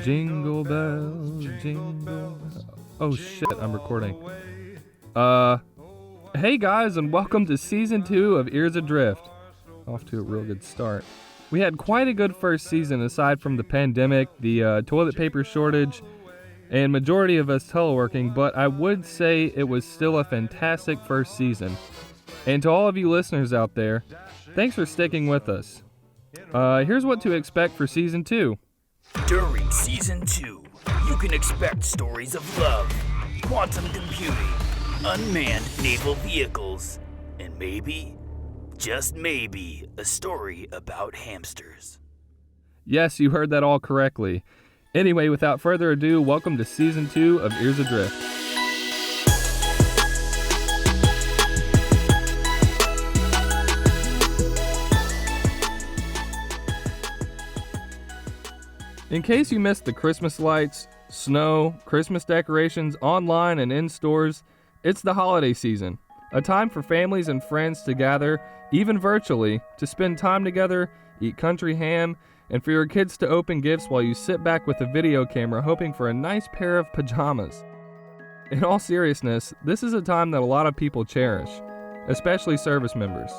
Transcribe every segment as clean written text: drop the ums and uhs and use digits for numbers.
Jingle bells, jingle. Oh shit, I'm recording. Hey guys, and welcome to season 2 of Ears Adrift. Off to a real good start. We had quite a good first season aside from the pandemic, the toilet paper shortage, and majority of us teleworking, but I would say it was still a fantastic first season. And to all of you listeners out there, thanks for sticking with us. Here's what to expect for season 2. During season 2, you can expect stories of love, quantum computing, unmanned naval vehicles, and maybe, just maybe, a story about hamsters. Yes, you heard that all correctly. Anyway, without further ado, welcome to season 2 of Ears Adrift. In case you missed the Christmas lights, snow, Christmas decorations online and in stores, it's the holiday season, a time for families and friends to gather, even virtually, to spend time together, eat country ham, and for your kids to open gifts while you sit back with a video camera hoping for a nice pair of pajamas. In all seriousness, this is a time that a lot of people cherish, especially service members.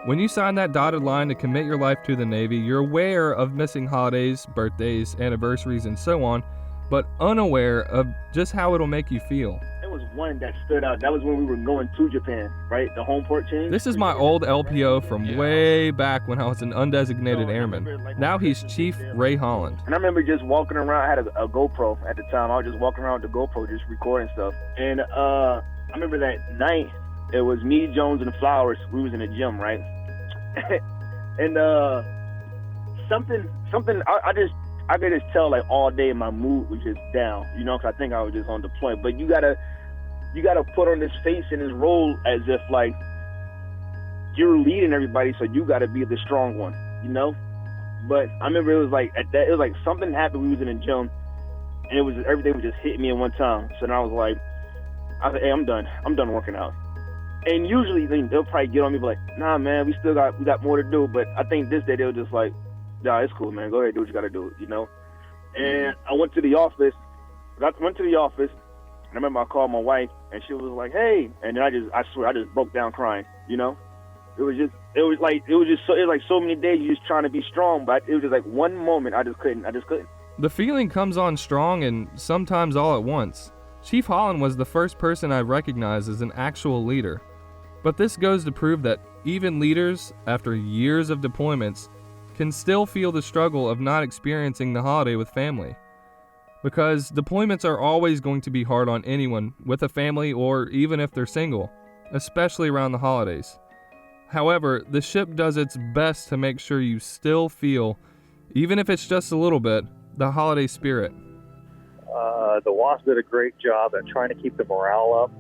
When you sign that dotted line to commit your life to the Navy, you're aware of missing holidays, birthdays, anniversaries, and so on, but unaware of just how it'll make you feel. There was one that stood out. That was when we were going to Japan, right? The home port change. This is my old LPO from way back when I was an undesignated airman. Now he's Chief Ray Holland. And I remember just walking around. I had a GoPro at the time. I was just walking around with the GoPro, just recording stuff. And I remember that night, it was me, Jones, and the Flowers. We was in the gym, right? And something. I could just tell like all day my mood was just down, you know, because I think I was just on deployment. But you gotta put on this face and this role as if like you're leading everybody, so you gotta be the strong one, you know. But I remember it was like something happened. We was in the gym, and it was everything was just hitting me at one time. So then I was like, hey, I'm done working out. And usually they'll probably get on me, but like, nah, man, we got more to do. But I think this day they were just like, nah, it's cool, man. Go ahead, do what you got to do, you know. And I went to the office. And I remember I called my wife, and she was like, hey. And then I swear, I just broke down crying, you know. It was like so many days you just trying to be strong, but it was just like one moment I just couldn't. The feeling comes on strong and sometimes all at once. Chief Holland was the first person I recognized as an actual leader. But this goes to prove that even leaders, after years of deployments, can still feel the struggle of not experiencing the holiday with family. Because deployments are always going to be hard on anyone with a family or even if they're single, especially around the holidays. However, the ship does its best to make sure you still feel, even if it's just a little bit, the holiday spirit. The WASP did a great job at trying to keep the morale up.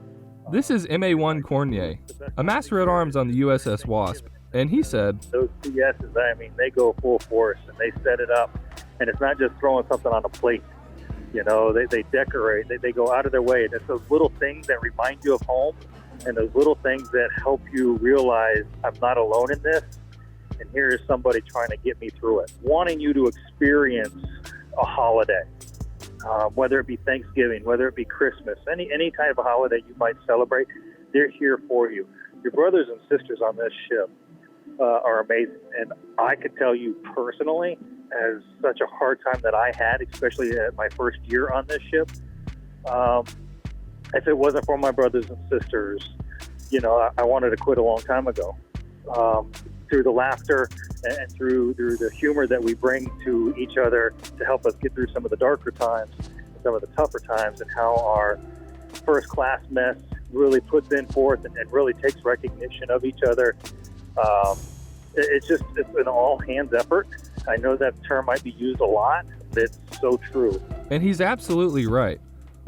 This is MA1 Cornier, a master at arms on the USS Wasp, and he said, those CSs, I mean, they go full force and they set it up, and it's not just throwing something on a plate. You know, they decorate, they go out of their way, and it's those little things that remind you of home, and those little things that help you realize I'm not alone in this, and here is somebody trying to get me through it, wanting you to experience a holiday. Whether it be Thanksgiving, whether it be Christmas, any kind of a holiday you might celebrate, they're here for you. Your brothers and sisters on this ship are amazing. And I could tell you personally, as such a hard time that I had, especially at my first year on this ship, if it wasn't for my brothers and sisters, you know, I wanted to quit a long time ago. Through the laughter and through the humor that we bring to each other to help us get through some of the darker times, some of the tougher times, and how our first class mess really puts in forth and really takes recognition of each other. It's an all hands effort. I know that term might be used a lot, but it's so true. And he's absolutely right.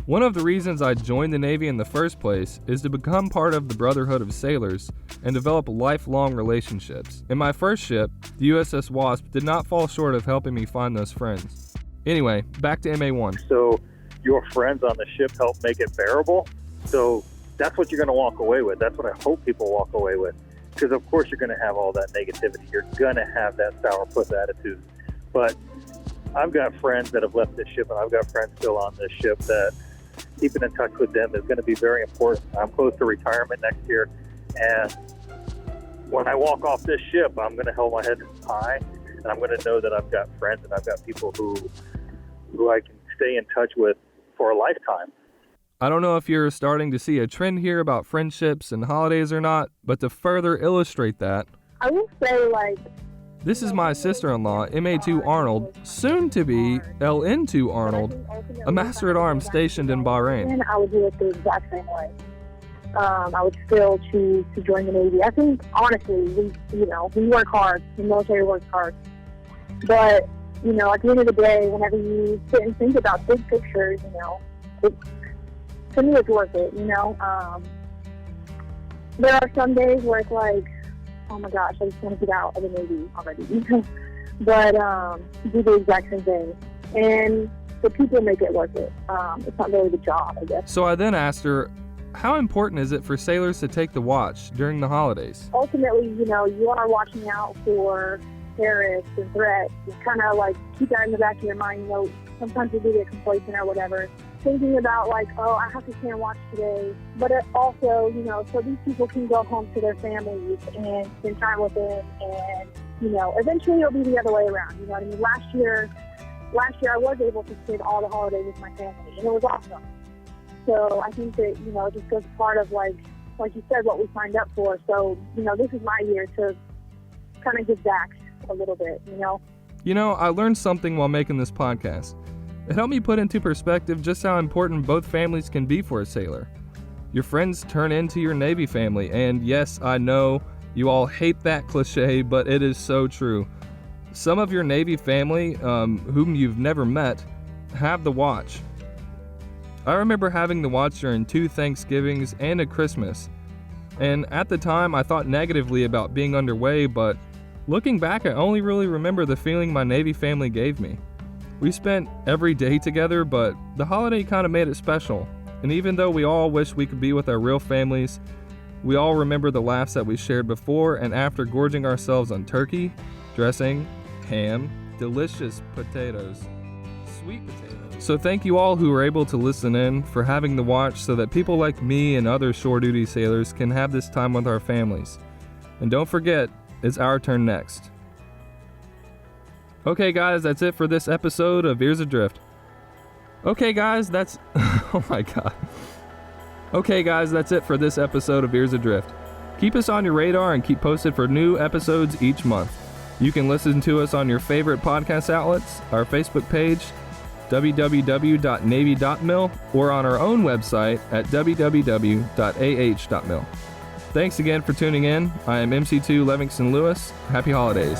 One of the reasons I joined the Navy in the first place is to become part of the Brotherhood of Sailors and develop lifelong relationships. In my first ship, the USS Wasp did not fall short of helping me find those friends. Anyway, back to MA1. So your friends on the ship help make it bearable. So that's what you're going to walk away with. That's what I hope people walk away with. Because of course you're going to have all that negativity. You're going to have that sourpuss attitude. But I've got friends that have left this ship, and I've got friends still on this ship that keeping in touch with them is going to be very important. I'm close to retirement next year, and when I walk off this ship, I'm going to hold my head high, and I'm going to know that I've got friends and I've got people who I can stay in touch with for a lifetime. I don't know if you're starting to see a trend here about friendships and holidays or not, but to further illustrate that, I will say, like, this is my sister-in-law, MA2 Arnold, soon to be LN2 Arnold, a Master at Arms stationed in Bahrain. I would do it the exact same way. I would still choose to join the Navy. I think, honestly, we work hard. The military works hard. But, at the end of the day, whenever you sit and think about big pictures, to me it's worth it, There are some days where it's like, oh my gosh, I just want to get out of the Navy already, But do the exact same thing. And the people make it worth it. It's not really the job, I guess. So I then asked her, how important is it for sailors to take the watch during the holidays? Ultimately, you are watching out for terrorists and threats. You kind of like keep that in the back of your mind. Sometimes you do get complacent or whatever, thinking about like, oh, I have to stay and watch today. But it also, so these people can go home to their families and spend time with them. And, eventually it'll be the other way around. You know what I mean? Last year I was able to spend all the holidays with my family, and it was awesome. So I think that, it just goes part of like you said, what we signed up for. So, this is my year to kind of give back a little bit, I learned something while making this podcast. It helped me put into perspective just how important both families can be for a sailor. Your friends turn into your Navy family, and yes, I know you all hate that cliche, but it is so true. Some of your Navy family, whom you've never met, have the watch. I remember having the watch during 2 Thanksgivings and a Christmas, and at the time I thought negatively about being underway, but looking back, I only really remember the feeling my Navy family gave me. We spent every day together, but the holiday kind of made it special. And even though we all wish we could be with our real families, we all remember the laughs that we shared before and after gorging ourselves on turkey, dressing, ham, delicious potatoes, sweet potatoes. So thank you all who were able to listen in for having the watch so that people like me and other shore duty sailors can have this time with our families. And don't forget, it's our turn next. Okay guys, that's it for this episode of Ears Adrift. Okay guys, that's it for this episode of Ears Adrift. Keep us on your radar and keep posted for new episodes each month. You can listen to us on your favorite podcast outlets, our Facebook page, www.navy.mil, or on our own website at www.ah.mil. Thanks again for tuning in. I am MC2 Livingston Lewis. Happy holidays.